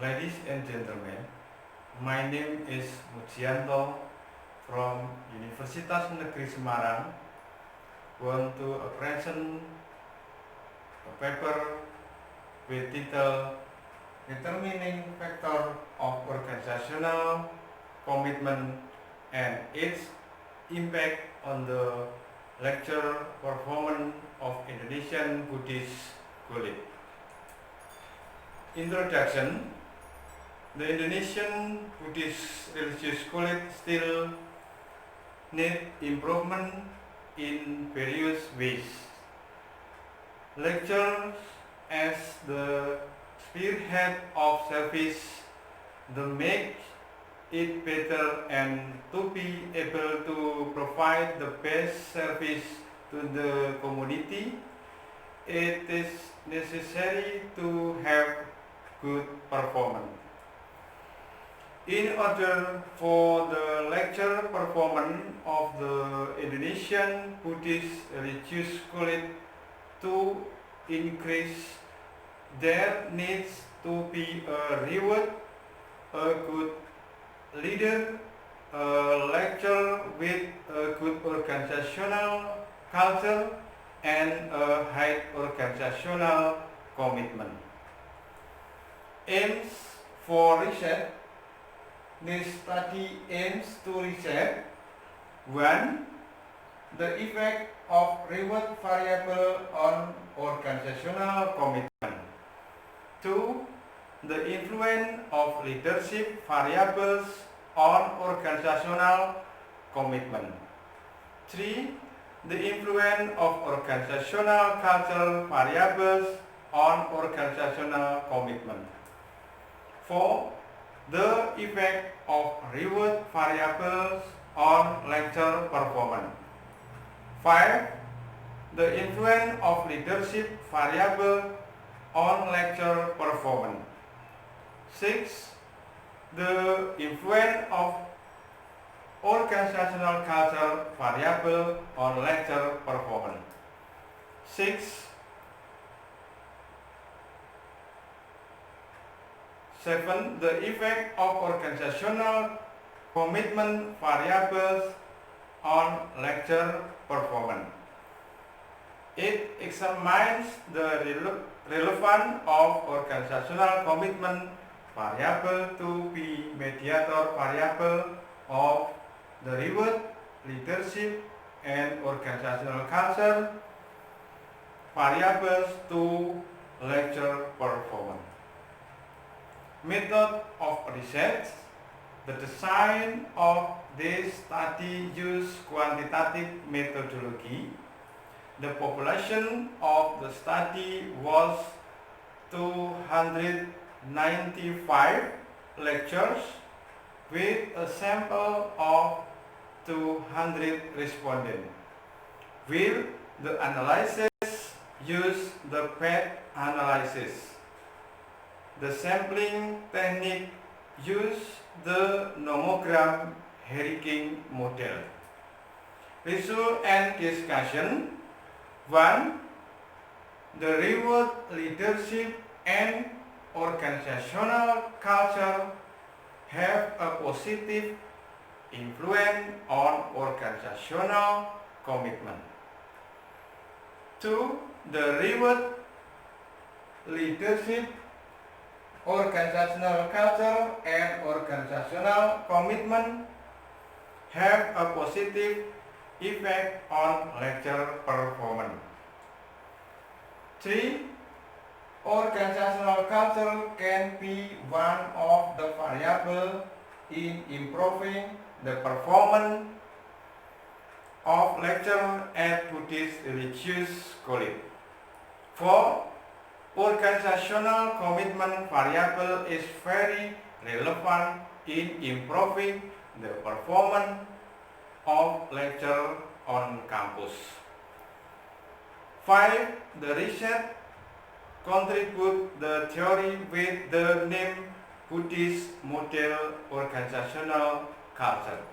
Ladies and gentlemen, my name is Mujianto from Universitas Negeri Semarang. Want to present a paper with title Determining Factor of Organizational Commitment and its Impact on the Lecture Performance of Indonesian Buddhist College. Introduction. The Indonesian Buddhist Religious College still need improvement in various ways. Lectures as the spearhead of service, the make it better and to be able to provide the best service to the community, it is necessary to have good performance. In order for the lecture performance of the Indonesian Buddhist Religious College to increase, there needs to be a reward, a good leader, a lecturer with a good organizational culture and a high organizational commitment. Aims for research. This study aims to research 1. The effect of reward variable on organizational commitment. 2. The influence of leadership variables on organizational commitment. 3. The influence of organizational cultural variables on organizational commitment. 4. The effect of reward variables on lecture performance. 5. The influence of leadership variable on lecture performance. 6. The influence of organizational culture variable on lecture performance. 7. The effect of organizational commitment variables on lecture performance. It examines the relevance of organizational commitment variable to be mediator variable of the reward, leadership, and organizational culture variables to lecture performance. Method of research. The design of this study used quantitative methodology. The population of the study was 295 lectures with a sample of 200 respondents. Will the analysis use the PET analysis? The sampling technique used the nomogram Heriking model. Result and discussion. 1. The reward, leadership, and organizational culture have a positive influence on organizational commitment. 2. The reward, leadership, organizational culture, and organizational commitment have a positive effect on lecture performance. 3. Organizational culture can be one of the variables in improving the performance of lecture at Buddhist Religious College. 4. Organizational commitment variable is very relevant in improving the performance of lecture on campus. 5. The research contribute the theory with the name Buddhist Model Organizational Culture.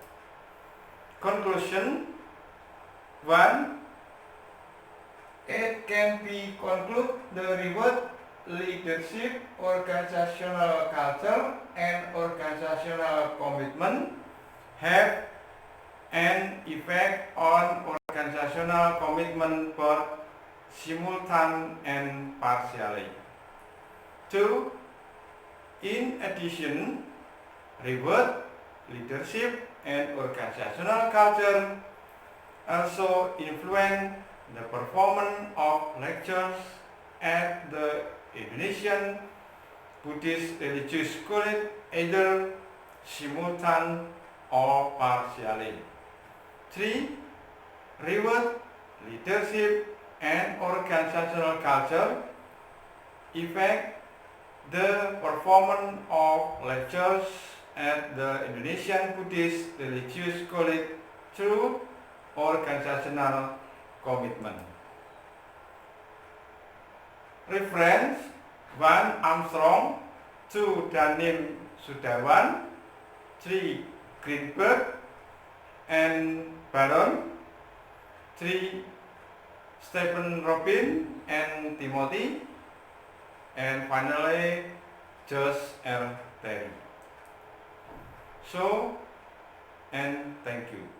Conclusion. 1. It can be concluded the reward, leadership, organizational culture, and organizational commitment have an effect on organizational commitment both simultaneously and partially. 2. In addition, reward, leadership, and organizational culture also influence the performance of lectures at the Indonesian Buddhist Religious College either simultaneously or partially. 3. Reward, leadership, and organizational culture affect the performance of lectures at the Indonesian Buddhist Religious College through organizational commitment. Reference 1. Armstrong, 2. Danim Sudarwan, 3. Greenberg and Baron, 3. Stephen Robin and Timothy, and finally Josh L. Terry. So, and thank you.